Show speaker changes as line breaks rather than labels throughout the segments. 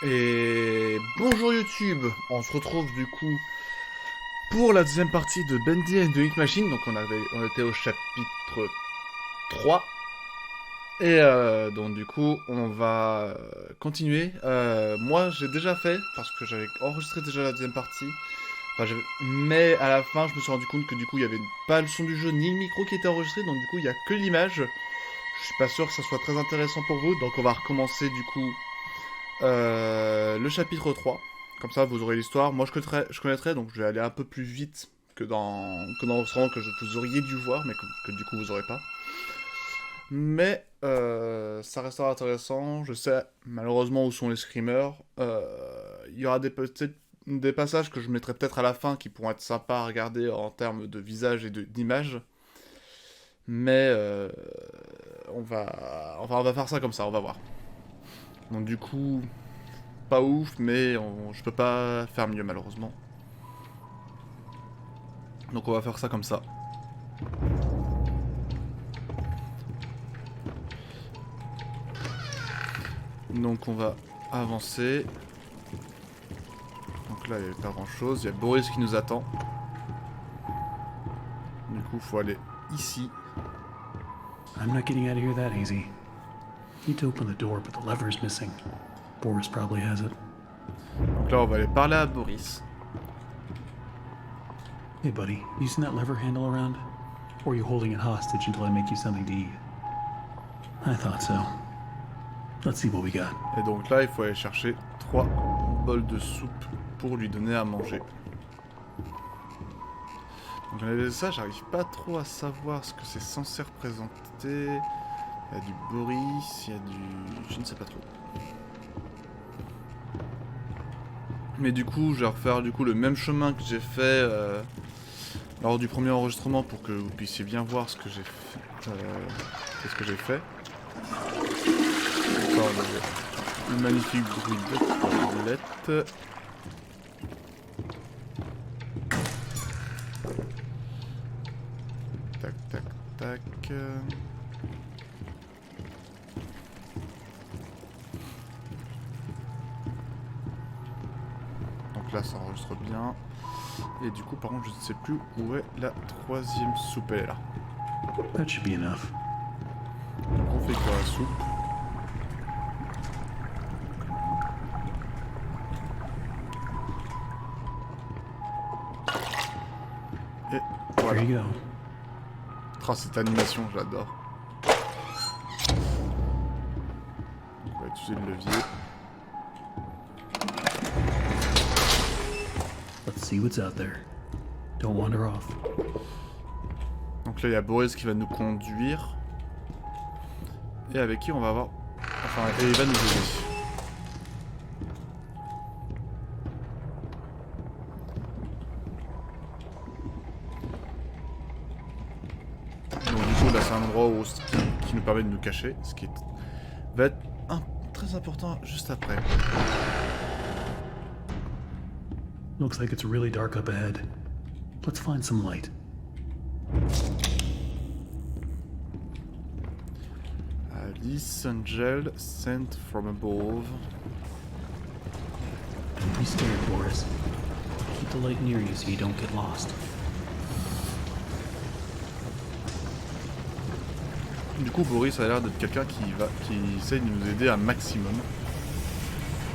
Et bonjour YouTube, on se retrouve du coup pour la deuxième partie de Bendy and the Ink Machine. Donc on était au chapitre 3. Et donc du coup on va continuer. Moi j'ai déjà fait, parce que j'avais enregistré déjà la deuxième partie. Mais à la fin je me suis rendu compte que du coup il n'y avait pas le son du jeu ni le micro qui était enregistré. Donc du coup il n'y a que l'image. Je suis pas sûr que ça soit très intéressant pour vous. Donc on va recommencer du coup le chapitre 3. Comme ça, vous aurez l'histoire. Moi, je connaîtrai, donc je vais aller un peu plus vite que dans l'enregistrement que vous auriez dû voir, mais que du coup, vous aurez pas. Mais ça restera intéressant. Je sais, malheureusement, où sont les screamers. Il y aura peut-être des passages que je mettrai peut-être à la fin qui pourront être sympas à regarder en termes de visage et d'image. Mais on va faire ça comme ça, on va voir. Donc du coup, pas ouf, mais je peux pas faire mieux malheureusement. Donc on va faire ça comme ça. Donc on va avancer. Donc là il n'y avait pas grand chose, il y a Boris qui nous attend. Du coup faut aller ici.
I'm not getting out of here that easy. Need to open the door, but the lever is missing. Boris probably has it.
Donc là on va aller parler à Boris.
Hey buddy, you seen that lever handle around? Or are you holding it hostage until I make you something to eat? I thought so. Let's see what we got.
Et donc là il faut aller chercher 3 bols de soupe pour lui donner à manger. Donc on avait ça, j'arrive pas trop à savoir ce que c'est censé représenter. Il y a du Boris, il y a du... je ne sais pas trop. Mais du coup, je vais refaire du coup le même chemin que j'ai fait lors du premier enregistrement pour que vous puissiez bien voir ce que j'ai fait. Qu'est-ce que j'ai fait. Encore le magnifique bruit de toilette. Tac, tac, tac. Donc là, ça enregistre bien. Et du coup, par contre, je ne sais plus où est la troisième soupe. Elle est là.
That should be enough.
Donc on fait quoi la soupe? Et voilà.
Here you go.
Oh, cette animation, j'adore. On va utiliser le levier.
Let's see what's out there. Don't wander off.
Donc là, il y a Boris qui va nous conduire. Et avec qui on va avoir... Enfin, et il va nous aider. Donc du coup, là, c'est un endroit qui nous permet de nous cacher. Ce qui va être très important juste après.
Looks like it's really dark up ahead. Let's find some light.
Alice Angel sent from above.
Don't be scared, Boris. Keep the light near you so you don't get lost.
Du coup, Boris a l'air d'être quelqu'un qui essaye de nous aider un maximum.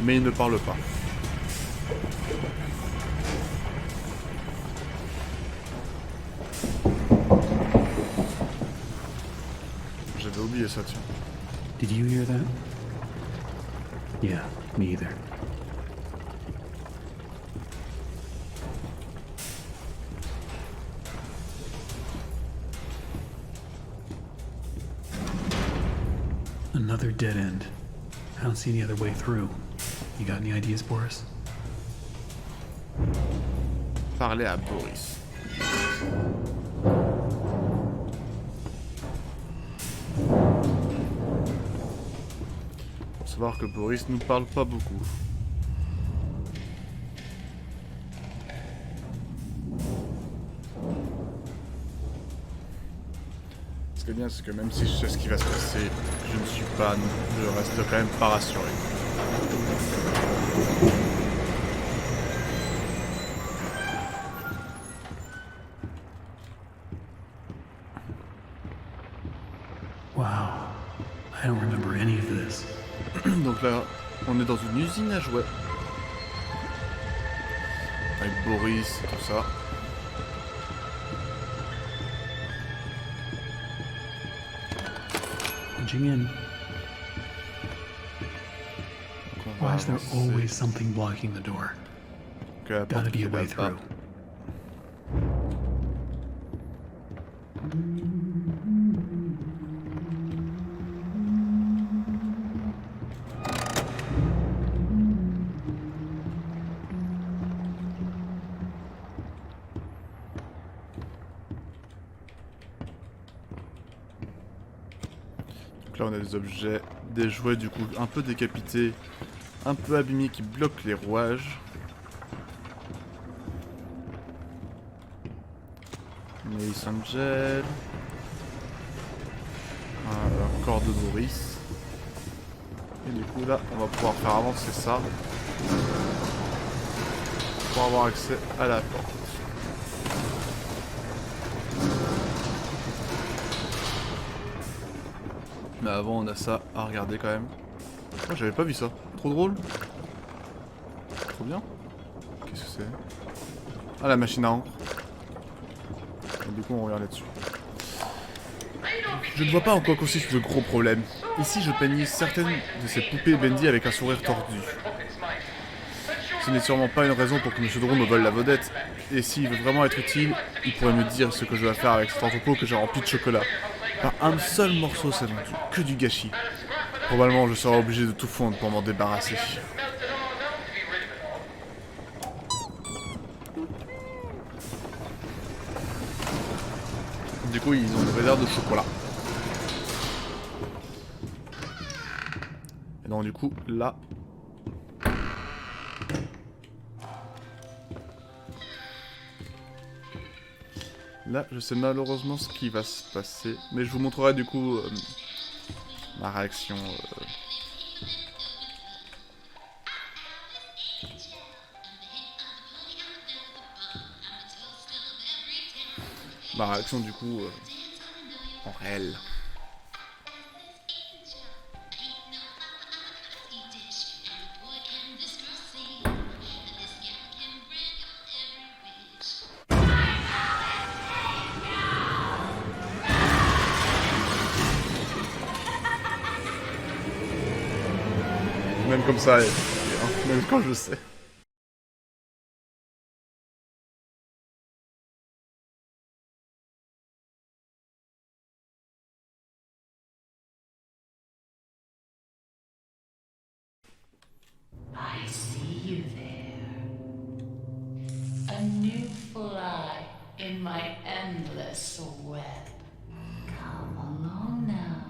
Mais il ne parle pas. J'avais oublié ça, tiens.
Did you hear that? Yeah, me either. Another dead end. I don't see any other way through. You got any ideas, Boris?
Parler à Boris. Faut savoir que Boris nous parle pas beaucoup. Ce qui est bien, c'est que même si je sais ce qui va se passer, je ne reste quand même pas rassuré.
Wow. I don't remember any of this.
Donc là, on est dans une usine à jouets. Avec Boris et tout ça.
Punching in.
Donc on va
Why is there
avancer.
always something blocking the door?
Donc, la porte
Gotta be
qui
a
est
way
là-bas.
through.
Donc là on a des objets, des jouets du coup un peu décapités, un peu abîmés qui bloquent les rouages. Mace Angel. Un corps de Boris. Et du coup là on va pouvoir faire avancer ça. Pour avoir accès à la porte. Mais avant on a ça à regarder quand même. Oh j'avais pas vu ça. Trop drôle. Trop bien. Qu'est-ce que c'est? Ah la machine à encre. Et du coup on regarde là-dessus. Je ne vois pas en quoi consiste le gros problème. Ici je peignais certaines de ces poupées Bendy avec un sourire tordu. Ce n'est sûrement pas une raison pour que M. Dron me vole la vedette. Et s'il veut vraiment être utile, il pourrait me dire ce que je dois faire avec cet entrepôt que j'ai rempli de chocolat. Pas un seul morceau s'est vendu, que du gâchis. Probablement je serai obligé de tout fondre pour m'en débarrasser. Du coup ils ont des réserves de chocolat. Et donc du coup là... Là, je sais malheureusement ce qui va se passer, mais je vous montrerai du coup ma réaction. Ma réaction du coup en réel. Même comme ça, même quand je sais.
I see you there. A new fly in my endless web. Come along now.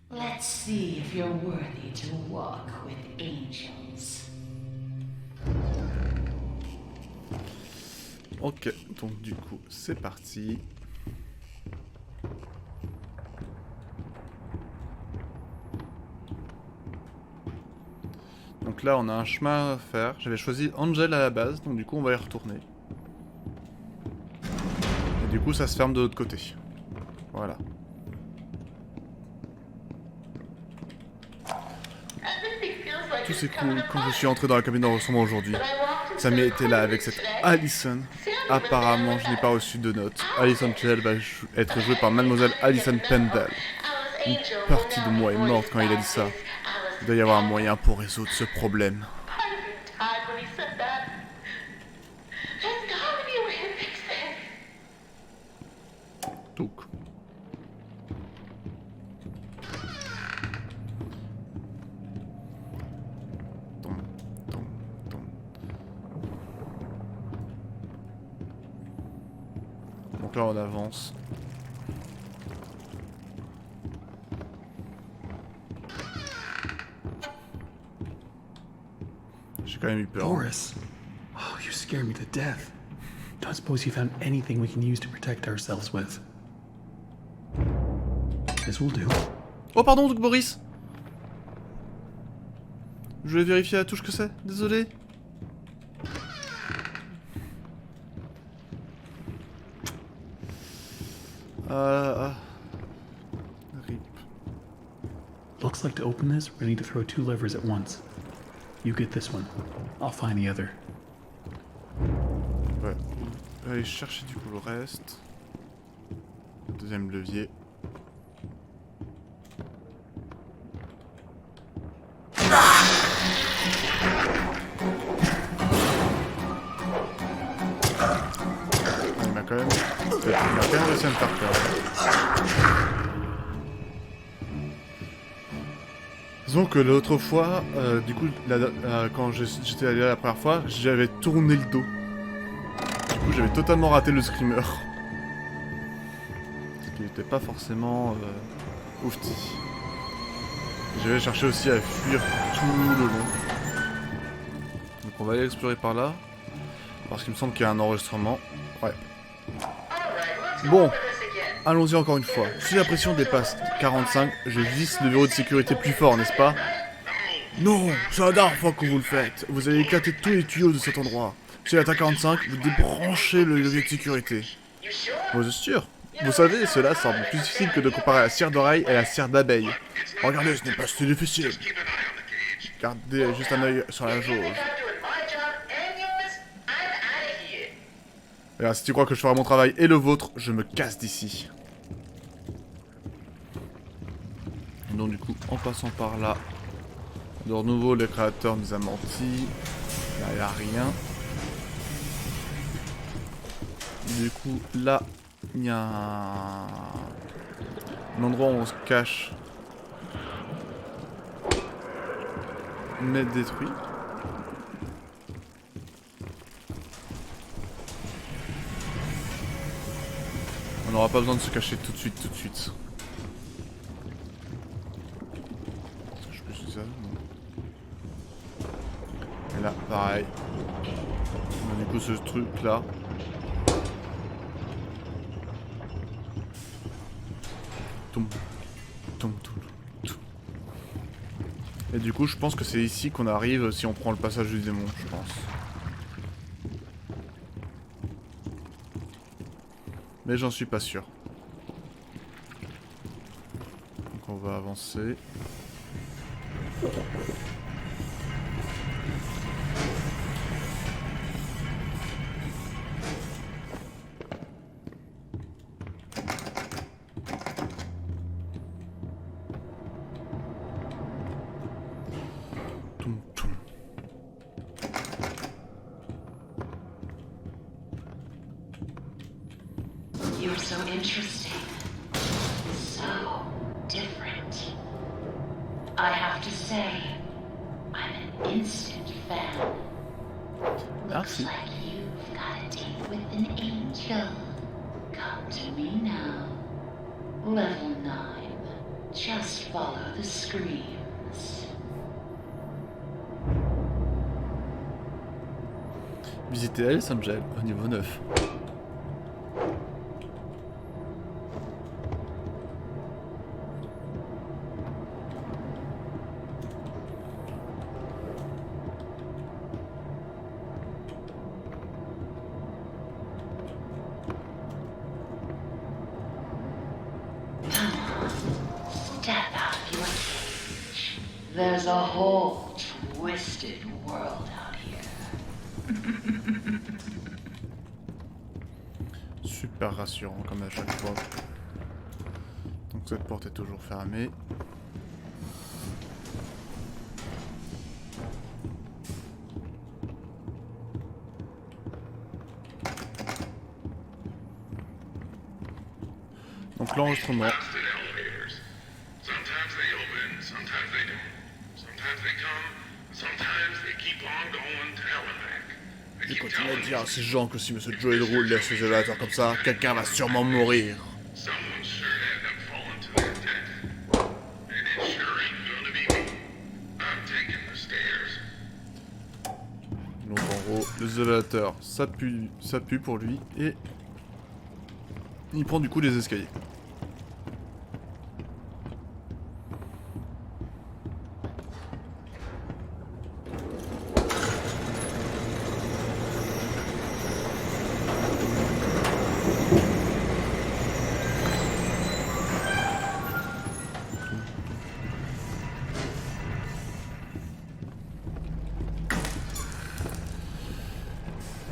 Let's see if you're worthy to walk with angels.
Ok, donc du coup, c'est parti. Donc là, on a un chemin à faire. J'avais choisi Angel à la base, donc du coup, on va y retourner. Et du coup, ça se ferme de l'autre côté. Voilà. Tout c'est cool quand je suis entré dans la cabine d'enregistrement aujourd'hui. Sammy était là avec cette Allison. Apparemment, je n'ai pas reçu de notes. Allison Chell va être jouée par Mademoiselle Allison Pendle. Une partie de moi est morte quand il a dit ça. Il doit y avoir un moyen pour résoudre ce problème. Donc. Donc là on avance. J'ai quand même eu peur.
Boris. Oh, you scared me to death. Don't suppose you found anything we can use to protect ourselves with. This will do.
Oh pardon, Boris. Je voulais vérifier la touche que c'est. Désolé. Rip.
Looks like to open this, we need to throw 2 levers at once. You get this one. I'll find the other.
Ouais. On va aller chercher du coup le reste. Deuxième levier. Il m'a quand même réussi à me faire peur. Disons que l'autre fois, du coup, quand j'étais allé la première fois, j'avais tourné le dos. Du coup, j'avais totalement raté le screamer. Ce qui n'était pas forcément oufti. J'avais cherché aussi à fuir tout le long. Donc on va aller explorer par là. Parce qu'il me semble qu'il y a un enregistrement. Ouais. Bon, allons-y encore une fois. Si la pression dépasse 45, je visse le verrou de sécurité plus fort, n'est-ce pas? Non, c'est la dernière fois que vous le faites. Vous allez éclater tous les tuyaux de cet endroit. Si elle atteint 45, vous débranchez le levier de sécurité. Vous êtes sûr? Vous savez, cela semble plus difficile que de comparer la cire d'oreille et la cire d'abeille. Regardez, ce n'est pas si difficile. Gardez juste un œil sur la jauge. Regarde, si tu crois que je ferai mon travail et le vôtre, je me casse d'ici. Donc du coup, en passant par là, de nouveau, le créateur nous a menti. Là, il n'y a rien. Du coup, là, il y a un endroit où on se cache. Mais détruit. On n'aura pas besoin de se cacher tout de suite. Est-ce que je peux utiliser ça? Non. Et là, pareil. On a du coup ce truc là. Et du coup, je pense que c'est ici qu'on arrive si on prend le passage du démon, je pense. Mais j'en suis pas sûr. Donc on va avancer. Toum, toum.
You're so interesting. So different. I have to say, I'm an instant fan. Looks
Merci.
like you've got a date with an angel. Come to me now. Level 9. Just follow the screams.
Visitez Hells Angel au niveau 9.
Step out of your cage. There's a whole twisted world out here.
Super rassurant comme à chaque fois. Donc cette porte est toujours fermée. Donc l'enregistrement.
Constant elevators. Sometimes they open, sometimes they don't. Sometimes they come, sometimes they keep on going to hell and back. They
Je
keep
continue à
telling
dire
you
à ces gens que si Monsieur Joel Roule laisse les élévateurs comme ça, quelqu'un va sûrement mourir.
someone sure had them falling to their death. And it sure ain't gonna be me. I'm taking the stairs.
Donc en gros, les élévateurs, ça pue pour lui et il prend du coup les escaliers.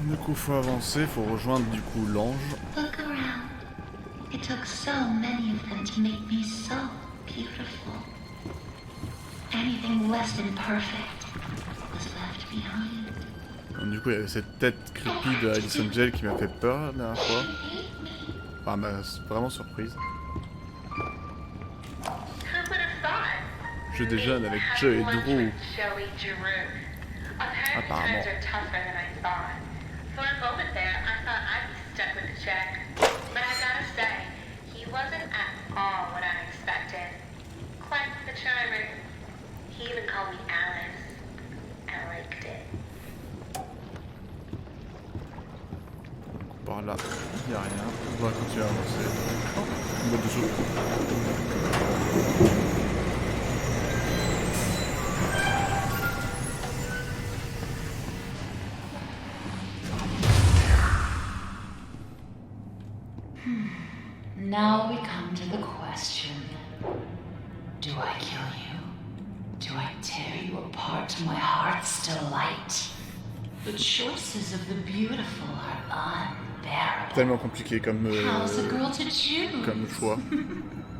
Du coup, faut avancer, faut rejoindre du coup l'ange.
Look around. It took so many of them to make me so beautiful. Anything less than perfect was left behind.
Donc, du coup, il y avait cette tête creepy de Alice Angel qui m'a fait peur la dernière fois. Enfin, m'a vraiment surprise. Jeu des jeunes avec Joe et Drew. Apparemment.
For a moment there, I thought I'd be stuck with the check. But I gotta say, he wasn't at all what I expected. Quite the charmer. He even called me Alice. I liked it.
Par là, il n'y a rien. On va continuer à avancer. Une boîte de soupe.
Now we come to the question. Do I kill you? Do I tear you apart to my heart's delight? The choices of the beautiful are unbearable.
Tellement compliqué comme
How's a girl to choose?
comme choix.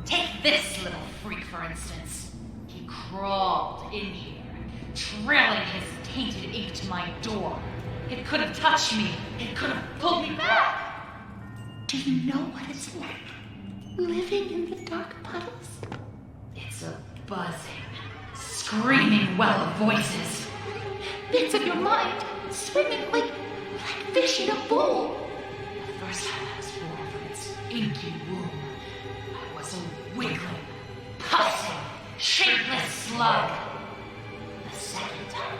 Take this little freak, for instance. He crawled in here, trailing his tainted ink to my door. It could have touched me. It could have pulled me back. Do you know what it's like? Living in the dark puddles? It's a buzzing, screaming well of voices. Bits of your mind swimming like fish in a bowl. The first time I was born from its inky womb, I was a wiggling, pulsing, shapeless slug. The second time,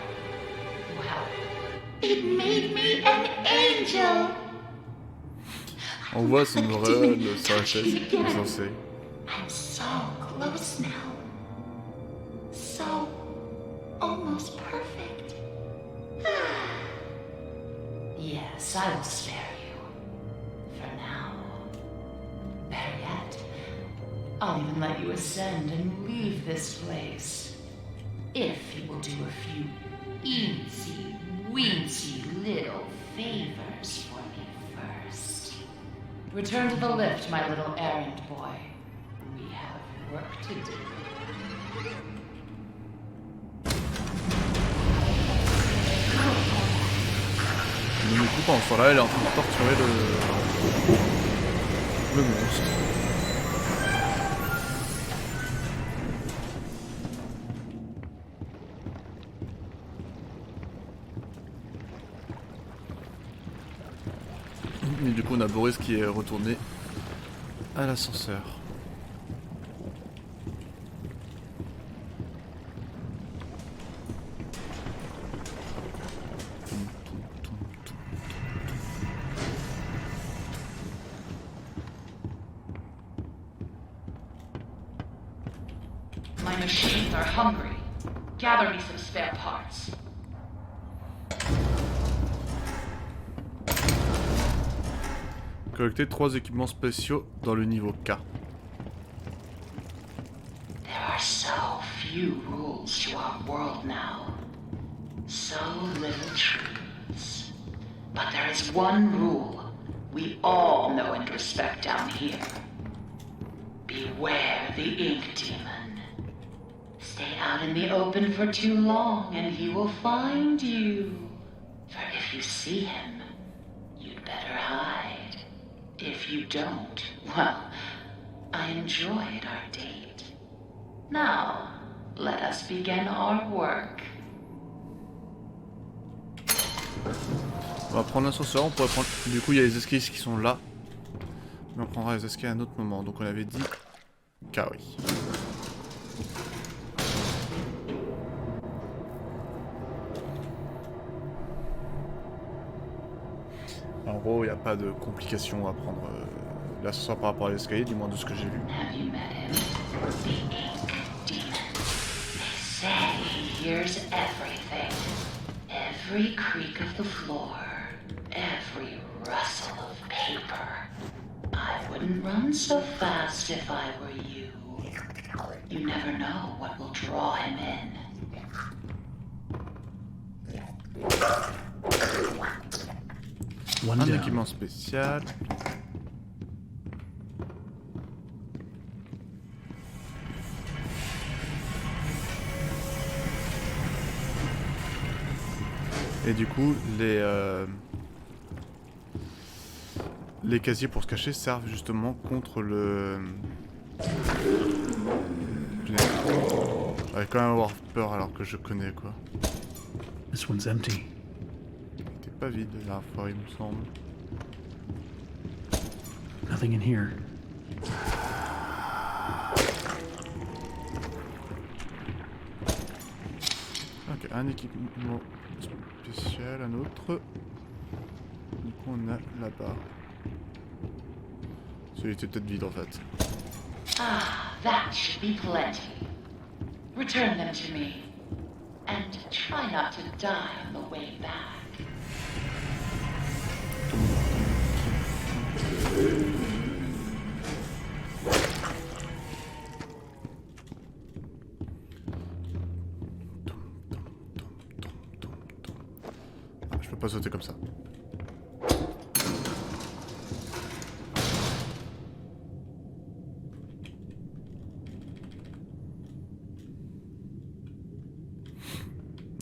well, it made me an angel.
On voit son auréole sur la chaise, censé.
I'm so close now. So almost perfect. Yes, I will spare you. For now. Better yet, I'll even let you ascend and leave this place. If you will do a few eensy, weensy little favors for me first. Return to the lift, my little errand boy. We have work to do.
Mais du coup, pendant ce temps-là, elle est en train de torturer le monstre. Et du coup, on a Boris qui est retourné à l'ascenseur.
My machines are hungry. Gather me some spare parts.
Collecter 3 équipements spéciaux dans le niveau K.
There are so few rules to our world now. So little truths. But there is one rule we all know and respect down here. Beware the ink demon. Stay out in the open for too long and he will find you. For if you see him, you'd better hide. If you don't, well, I enjoyed our date. Now, let us begin our work.
On va prendre l'ascenseur, on pourrait prendre... Du coup, il y a les escaliers qui sont là. Mais on prendra les escaliers à un autre moment. Donc on avait dit... Kaori. En gros, il n'y a pas de complications à prendre l'ascenseur par rapport à l'escalier, du moins de ce que j'ai vu.
Have you met him? The ink demon. They say he hears everything. Every creak of the floor. Every rustle of paper. I wouldn't run so fast if I were you. You never know what will draw him in.
One
Un
down.
équipement spécial. Et du coup, les casiers pour se cacher servent justement contre le... J'allais quand même avoir peur alors que je connais quoi.
This one's empty.
Il était pas vide la dernière fois, il me semble.
Nothing in here.
Ok, un équipement spécial, un autre. Du coup, on a là-bas. Celui était peut-être vide en fait.
Ah, that should be plenty. Return them to me. And try not to die on the way back.
Ah, je peux pas sauter comme ça.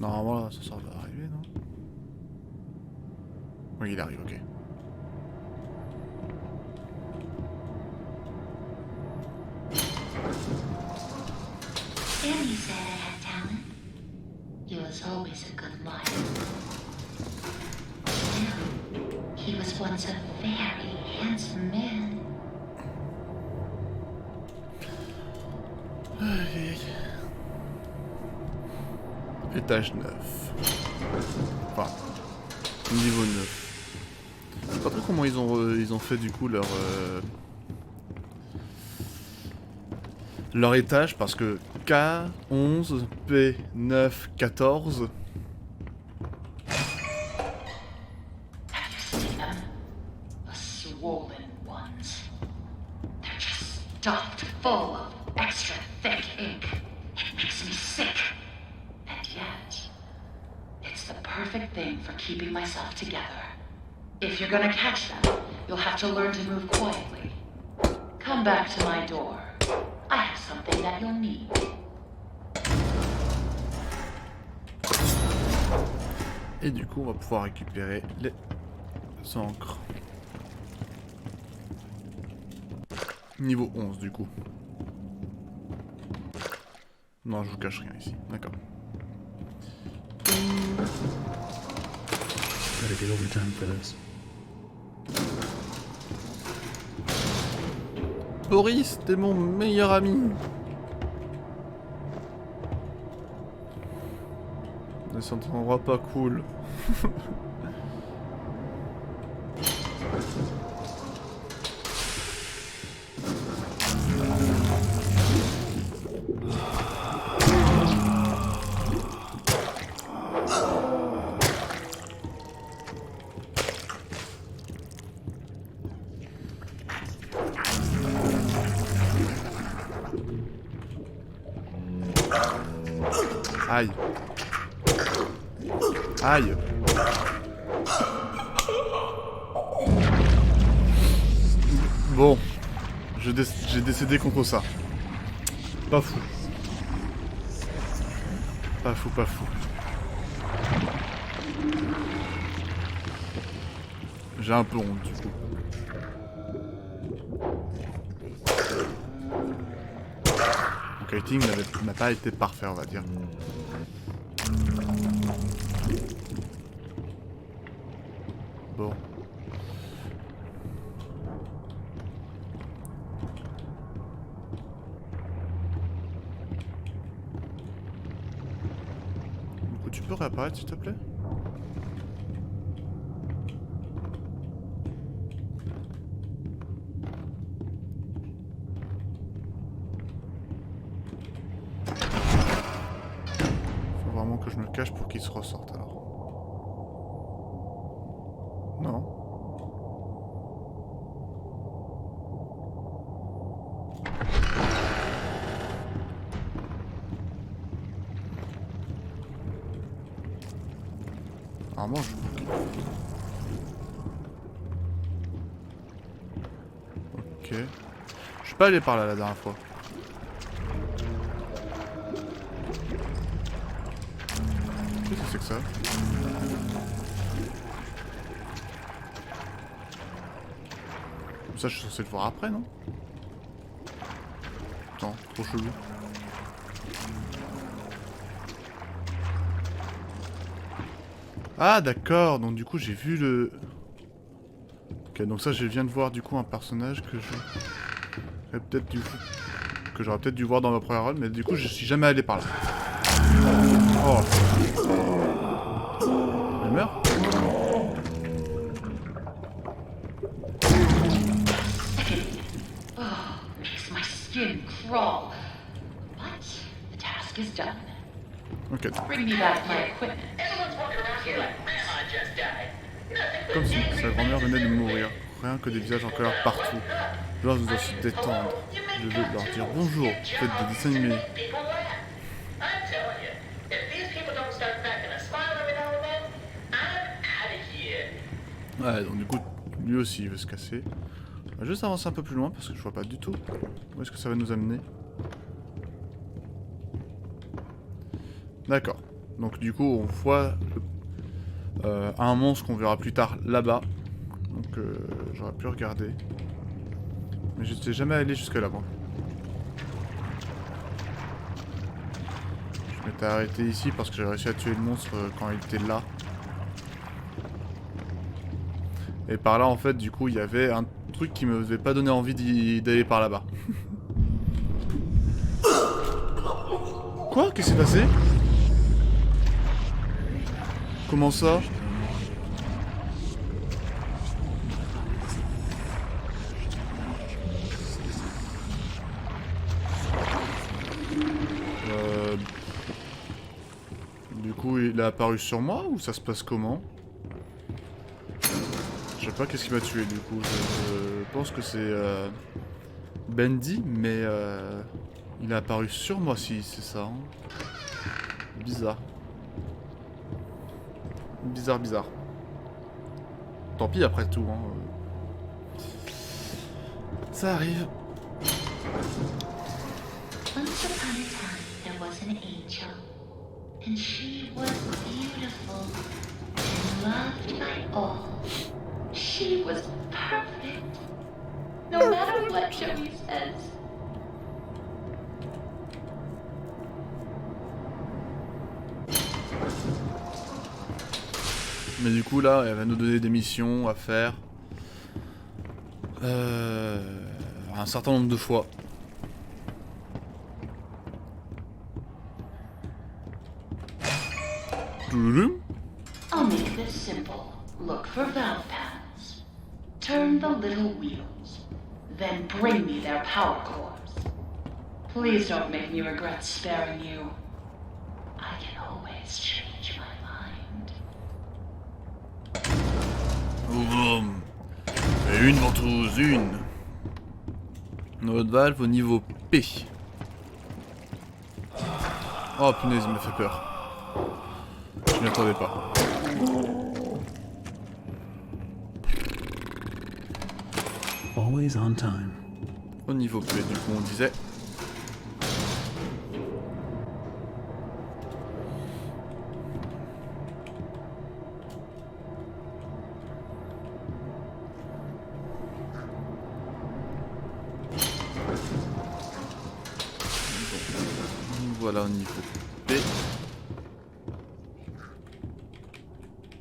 Normalement là, ça va arriver, non? Oui, il arrive, ok.
Danny said I had talent. He was always a good liar. Still, he was once a very handsome man.
Étage 9. Enfin, niveau 9. Je sais pas trop comment ils ont fait du coup leur étage parce que K11, P9, 14.
Have you seen them? The swollen ones. They're just stuffed full of extra thick ink. It makes me sick. And yet, it's the perfect thing for keeping myself together. If you're gonna catch them, you'll have to learn to move quietly. Come back to my door. I have something that you'll need.
Et du coup, on va pouvoir récupérer les encres. Niveau 11 du coup. Non, je vous cache rien ici. D'accord.
Better get overtime for this.
Boris, t'es mon meilleur ami. On est sur un endroit pas cool. Aïe. Aïe. Bon. J'ai décédé contre ça. Pas fou. Pas fou, pas fou. J'ai un peu honte du coup. Mon kiting n'a pas été parfait, on va dire. Bon. Du coup, tu peux réapparaître s'il te plaît? Faut vraiment que je me cache pour qu'il se ressorte alors. Non. Normalement, je... suis pas allé par là la dernière fois. Qu'est-ce que c'est que ça? Ça, je suis censé le voir après, non? Attends, trop chelou. Ah, d'accord, donc du coup, j'ai vu le... Ok, donc ça, je viens de voir du coup un personnage que j'aurais peut-être dû voir dans ma première run, mais du coup, je suis jamais allé par là. Oh. Elle meurt?
Makes my skin crawl. But the task is done.
Ok,
Bring me back my equipment.
Everyone's walking around here like Grandma just died. Nothing
comme si sa grand-mère venait de mourir. Rien que des visages en colère partout. Je dois vous aussi détendre. Je veux leur dire bonjour. Faites des dessins animés.
people laugh. I'm telling you, if these people don't start cracking a smile every now and then, I'm out of here.
Ouais, donc du coup, lui aussi il veut se casser. On va juste avancer un peu plus loin parce que je vois pas du tout où est-ce que ça va nous amener. D'accord. Donc du coup, on voit un monstre qu'on verra plus tard là-bas. Donc j'aurais pu regarder. Mais je n'étais jamais allé jusque là-bas. Je m'étais arrêté ici parce que j'ai réussi à tuer le monstre quand il était là. Et par là, en fait, du coup, il y avait un truc qui me faisait pas donner envie d'aller par là-bas. Quoi? Qu'est-ce qui s'est passé? Comment ça? Du coup, il a apparu sur moi ou ça se passe comment? Je sais pas qu'est-ce qui m'a tué du coup. Je pense que c'est Bendy, mais il a apparu sur moi si c'est ça. Hein. Bizarre. Bizarre, bizarre. Tant pis après tout. Hein. Ça arrive.
Once upon a time, there was an angel, and she was beautiful and loved by all. She was perfect, no matter what Joey says.
Mais du coup là, elle va nous donner des missions à faire. Un certain nombre de fois.
I'll make this simple. Look for valve pads. Turn the little wheels. Then bring me their power cores. Please don't make me regret sparing you. I can always change my mind.
Boum. Et une ventouse, une. Notre valve au niveau P. Oh punaise, il me fait peur. Je m'y attendais pas.
Always on time.
Au niveau P, du coup, on disait. Voilà au niveau P.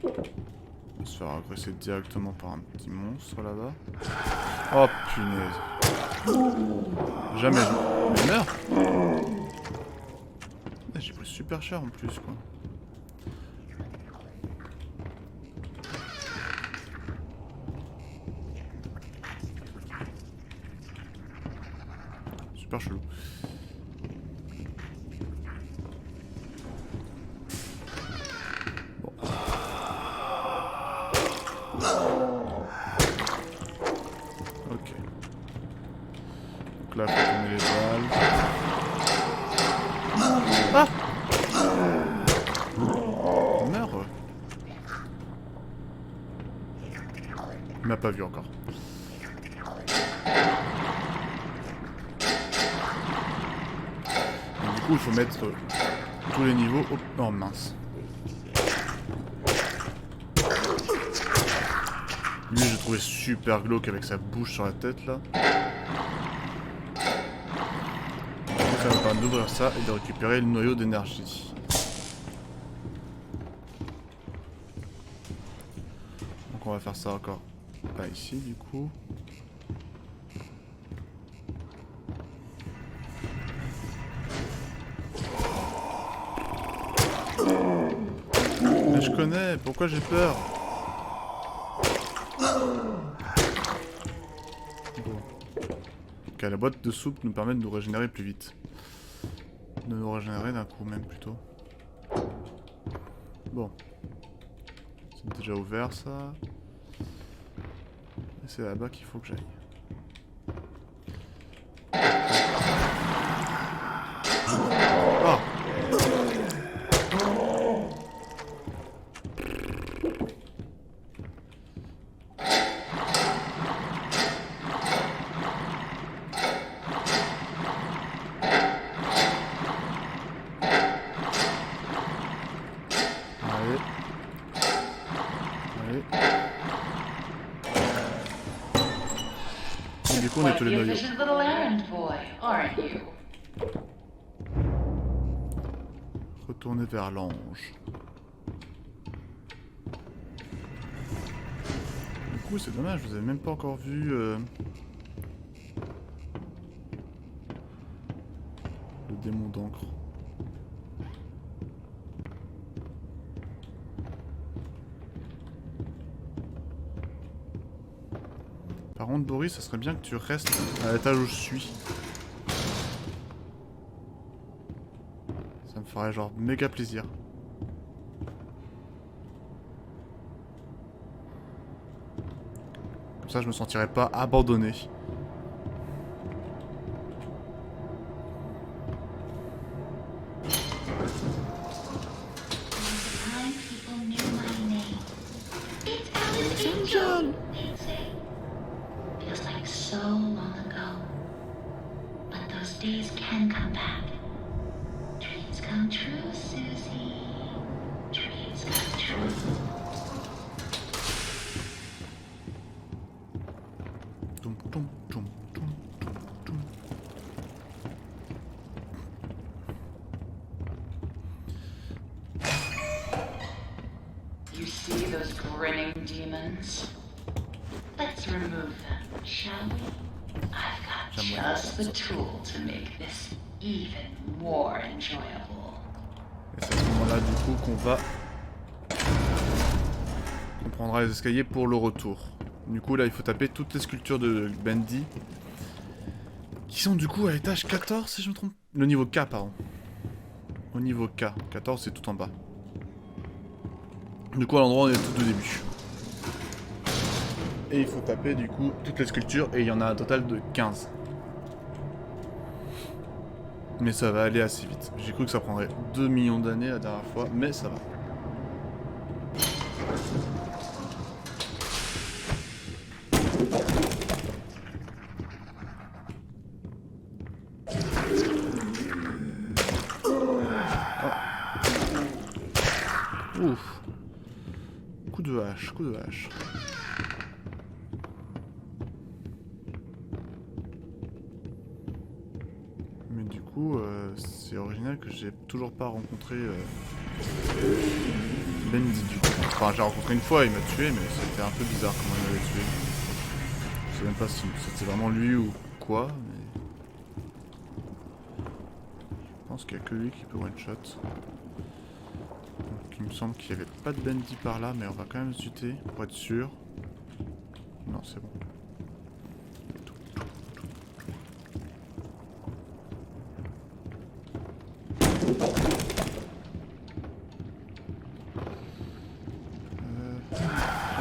On va se faire agresser directement par un petit monstre là-bas. Oh punaise. Jamais je meurs. J'ai pris super cher en plus quoi. Super chelou. Ok. Donc là, faut tourner les balles. Ah! Meurs. Il m'a pas vu encore. coup, il faut mettre tous les niveaux. Oh mince. Lui, j'ai trouvé super glauque avec sa bouche sur la tête là. Ça va permettre d'ouvrir ça et de récupérer le noyau d'énergie. Donc on va faire ça encore. Pas ici du coup. Mais je connais, pourquoi j'ai peur? Bon. Ok, la boîte de soupe nous permet de nous régénérer plus vite. De nous régénérer d'un coup même plutôt. Bon. C'est déjà ouvert ça. Et c'est là-bas qu'il faut que j'aille. Ah! Allez. Allez. Et du coup on est tous les
Quite the
noyaux.
efficient little errand boy, aren't you?
Retourner vers l'ange. Du coup c'est dommage, vous avez même pas encore vu le démon d'encre. Par contre Boris, ça serait bien que tu restes à l'étage où je suis. Ça me ferait genre méga plaisir. Comme ça je me sentirais pas abandonné.
Time people knew my name. It's Alice Angel, they'd say. Feels like so long ago. But those days can come back. Dreams come true, Susie. Dreams come true.
Toum, toum, toum, toum, toum, toum.
You see those grinning demons? Let's remove them, shall we? I've got just the tool to make this even more enjoyable.
Et c'est à ce moment-là du coup qu'on va... On prendra les escaliers pour le retour. Du coup là il faut taper toutes les sculptures de Bendy. Qui sont du coup à l'étage 14 si je me trompe. Le niveau K pardon. Au niveau K. 14 c'est tout en bas. Du coup à l'endroit où on est tout au début. Et il faut taper du coup toutes les sculptures et il y en a un total de 15. Mais ça va aller assez vite. J'ai cru que ça prendrait 2 millions d'années la dernière fois, mais ça va. Oh. Ouf. Coup de hache, coup de hache. Mais du coup, c'est original que j'ai toujours pas rencontré Bendy du coup. Enfin, j'ai rencontré une fois, il m'a tué, mais c'était un peu bizarre comment il m'avait tué. Je sais même pas si c'était vraiment lui ou quoi, mais... Je pense qu'il y a que lui qui peut one-shot. Donc il me semble qu'il n'y avait pas de Bendy par là, mais on va quand même zooter pour être sûr. Non, c'est bon.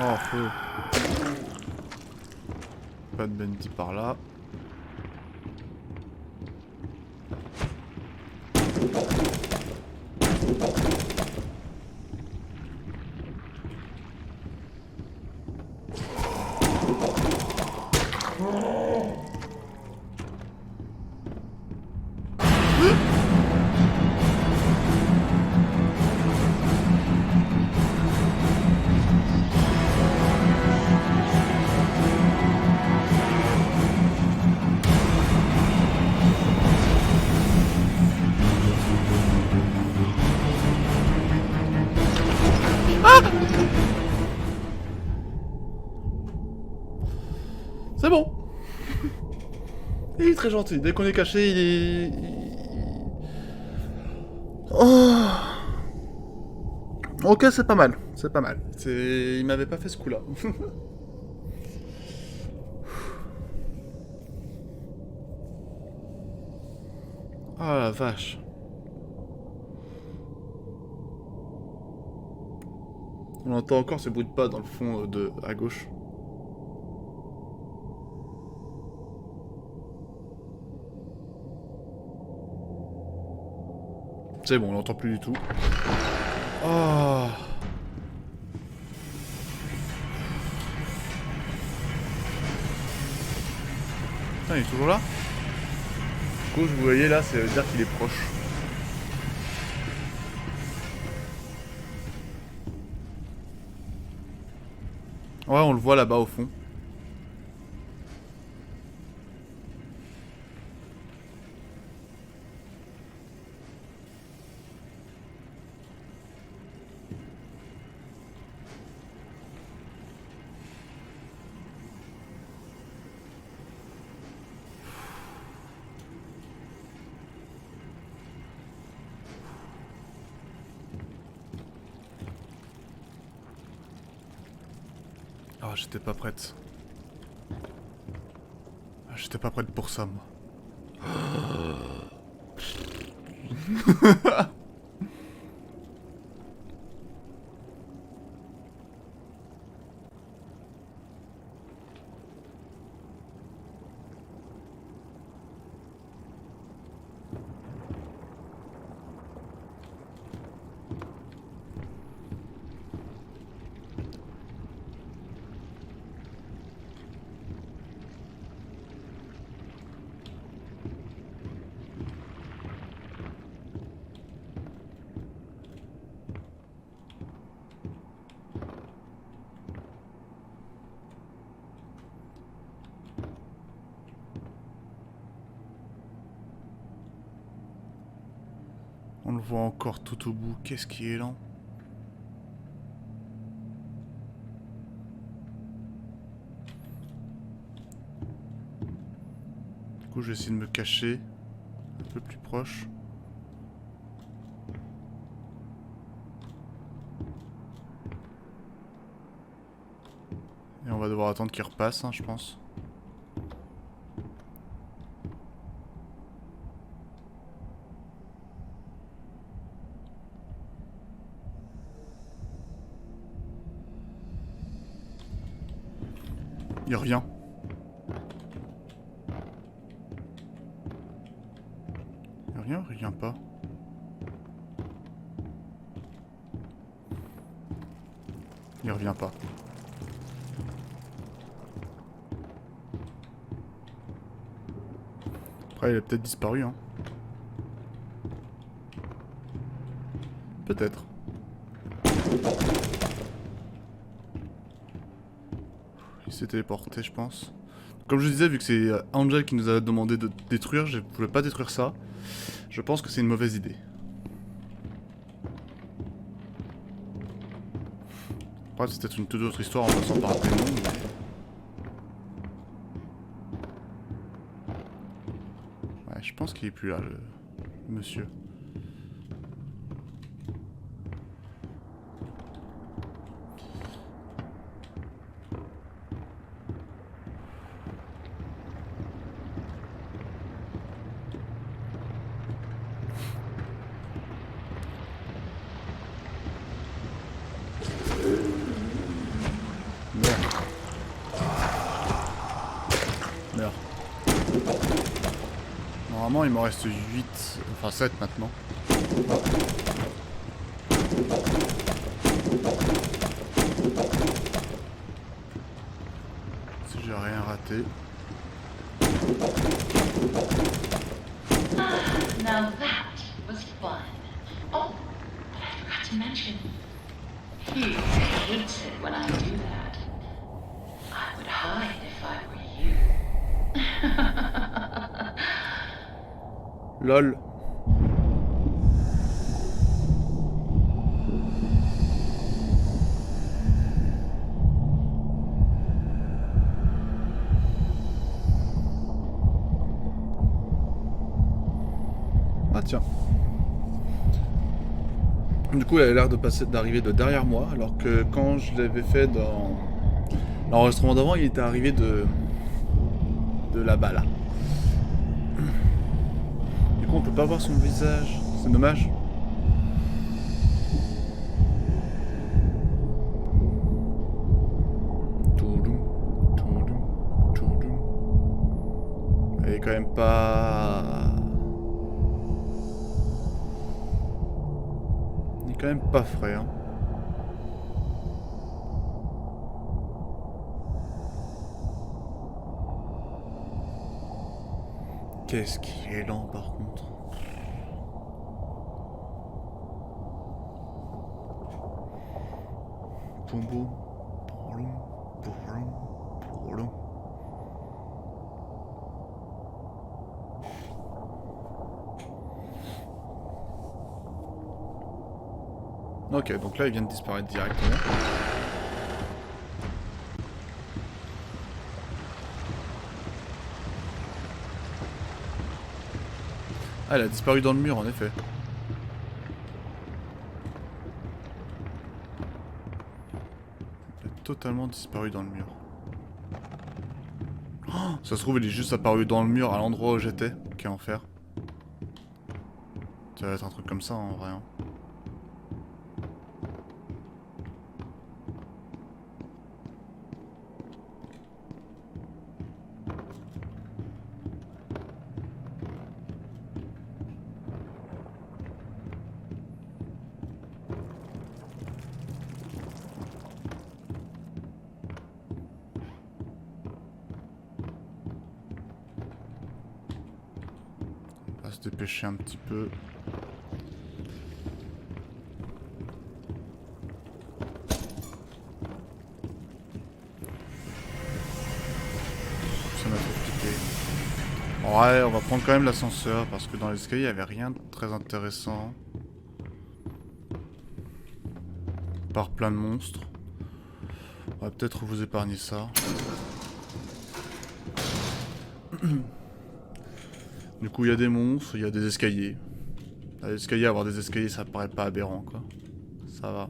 Oh, feu. Pas de Bendy par là. très gentil. Dès qu'on est caché, il est... Oh. Ok, c'est pas mal. C'est pas mal. Il m'avait pas fait ce coup-là. Oh la vache. On entend encore ce bruit de pas dans le fond à gauche. C'est bon, on l'entend plus du tout. Oh. Putain, il est toujours là? Du coup, vous voyez là, ça veut dire qu'il est proche. Ouais, on le voit là-bas au fond. Ah, j'étais pas prête. Ah, j'étais pas prête pour ça, moi. On le voit encore tout au bout. Qu'est-ce qui est lent? Du coup, je vais essayer de me cacher un peu plus proche. Et on va devoir attendre qu'il repasse, hein, je pense. Il revient. Il revient ou il revient pas? Il revient pas. Après, il a peut-être disparu, hein. Peut-être. Il s'est téléporté, je pense. Comme je disais, vu que c'est Angel qui nous a demandé de détruire, je ne pouvais pas détruire ça. Je pense que c'est une mauvaise idée. Après, c'est peut-être une toute autre histoire en passant par un démon, mais... Ouais, je pense qu'il est plus là, le monsieur. Merde. Normalement, il m'en reste 8, enfin 7 maintenant. Si j'ai rien raté.
Now that was fun. Oh, but I forgot to mention. He hates it when I do that. I would hide if I were you.
LOL. Ah tiens. Du coup, elle a l'air d'arriver de derrière moi, alors que quand je l'avais fait dans l'enregistrement d'avant, il était arrivé de là-bas, là. Du coup, on peut pas voir son visage. C'est dommage. Elle est quand même pas... Il est quand même pas frais, hein. Qu'est-ce qui est lent par contre. Boum boum, boum, boum, boum. Ok, donc là il vient de disparaître directement. Ah, elle a disparu dans le mur en effet. Elle a totalement disparu dans le mur. Oh, ça se trouve elle est juste apparue dans le mur à l'endroit où j'étais. Quel enfer. Ça va être un truc comme ça en vrai. Hein. On va se dépêcher un petit peu. Ça m'a fait flipper. Ouais, on va prendre quand même l'ascenseur parce que dans l'escalier il n'y avait rien de très intéressant. Par plein de monstres. On va peut-être vous épargner ça. Du coup, il y a des monstres, il y a des escaliers. Les escaliers, avoir des escaliers, ça paraît pas aberrant, quoi. Ça va.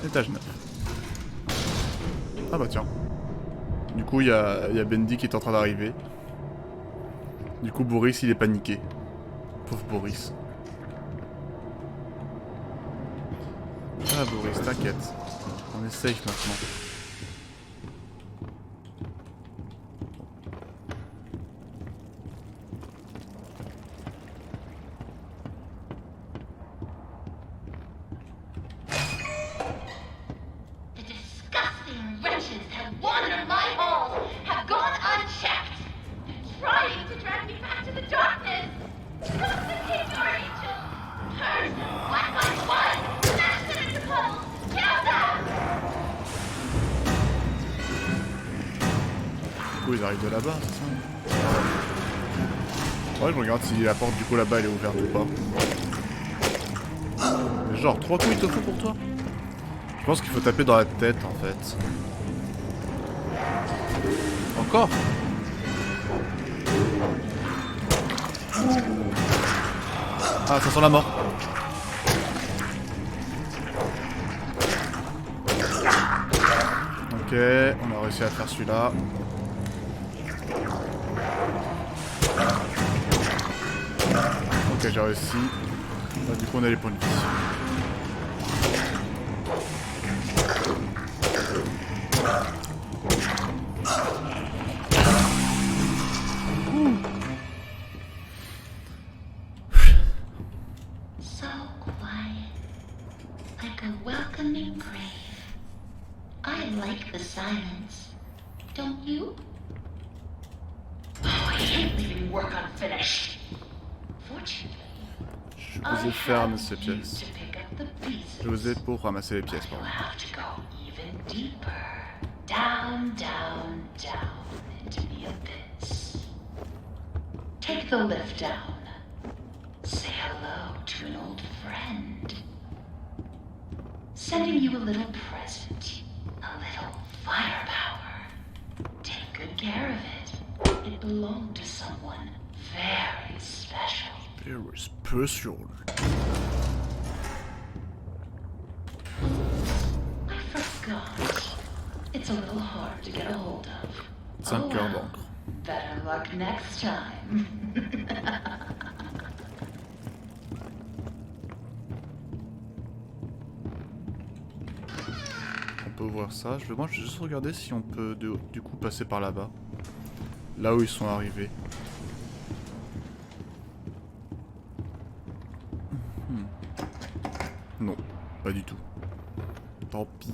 Étage 9. Ah bah tiens. Du coup, il y a Bendy qui est en train d'arriver. Du coup, Boris, il est paniqué. Pauvre Boris. Ah Boris, t'inquiète. On est safe maintenant.
The disgusting wretches have wandered my halls, have gone unchecked. They're trying to drag me back to the darkness. Constantine, our angel. Curse, black like blood, smash them into puddles, kill them!
Du coup, ils arrivent de là-bas, c'est ça? Ouais, je regarde si la porte du coup là-bas elle est ouverte ou pas. Mais genre, 3 coups il te faut pour toi? Je pense qu'il faut taper dans la tête en fait. Encore? Ah, ça sent la mort. Ok, on a réussi à faire celui-là. Ok, j'ai réussi. Là, du coup, on a les points de vie.
So quiet, like a welcoming grave. I like the silence. Don't you? Oh, I hate leaving work unfinished. Fortunately,
Je vous ai fait ramasser les pièces.
to pick up the pieces.
Je vous ai pour ramasser les pièces,
You'll
pardon.
have to go even deeper. Down, down, down into the abyss. Take the lift down. Say hello to an old
friend. Sending you a little present. A little firepower. Take good care of it. It belonged to someone very special.
Very special.
I forgot. It's a little hard to get a hold of.
5 heures d'encre.
Better luck next time.
On peut ouvrir ça. Moi, je vais juste regarder si on peut du coup passer par là-bas. Là où ils sont arrivés. Non, pas du tout. Tant pis.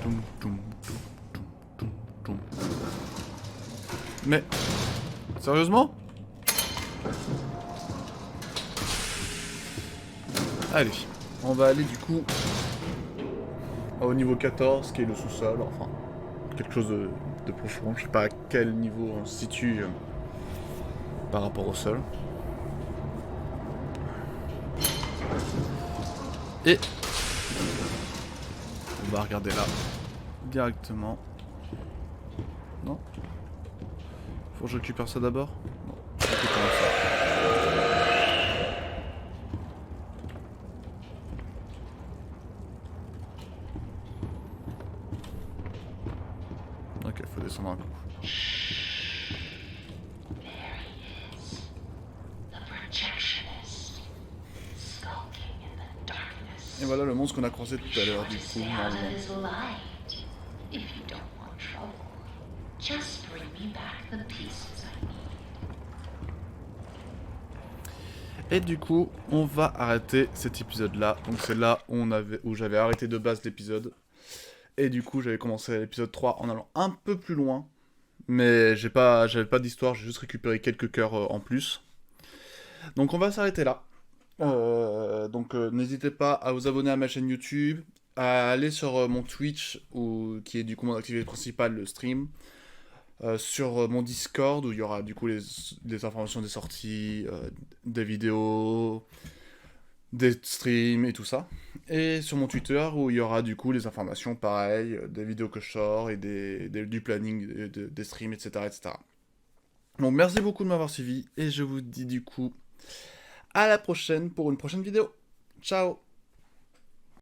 Toum, toum, toum, toum, toum, toum. Mais, sérieusement? Allez, on va aller du coup au niveau 14, qui est le sous-sol, enfin, quelque chose de profond. Je sais pas à quel niveau on se situe par rapport au sol. Et on va regarder là directement. Non? Faut que je récupère ça d'abord? Non, je récupère ça. Ok, faut descendre un coup.
There he is. The projectionist. Skulking in the darkness.
Et voilà le monstre qu'on a croisé tout à l'heure, du coup,
Stay out
normalement.
of his light. If you don't want trouble, just bring me back the pieces I need.
Et du coup, on va arrêter cet épisode-là. Donc c'est là où j'avais arrêté de base l'épisode. Et du coup, j'avais commencé l'épisode 3 en allant un peu plus loin. Mais j'avais pas d'histoire, j'ai juste récupéré quelques cœurs en plus. Donc on va s'arrêter là. N'hésitez pas à vous abonner à ma chaîne YouTube, à aller sur mon Twitch, qui est du coup mon activité principale, le stream. Sur mon Discord, où il y aura du coup les informations des sorties, des vidéos, des streams et tout ça. Et sur mon Twitter, où il y aura du coup les informations pareilles, des vidéos que je sors et du planning des streams, etc., etc. Donc merci beaucoup de m'avoir suivi, et je vous dis du coup à la prochaine pour une prochaine vidéo. Ciao!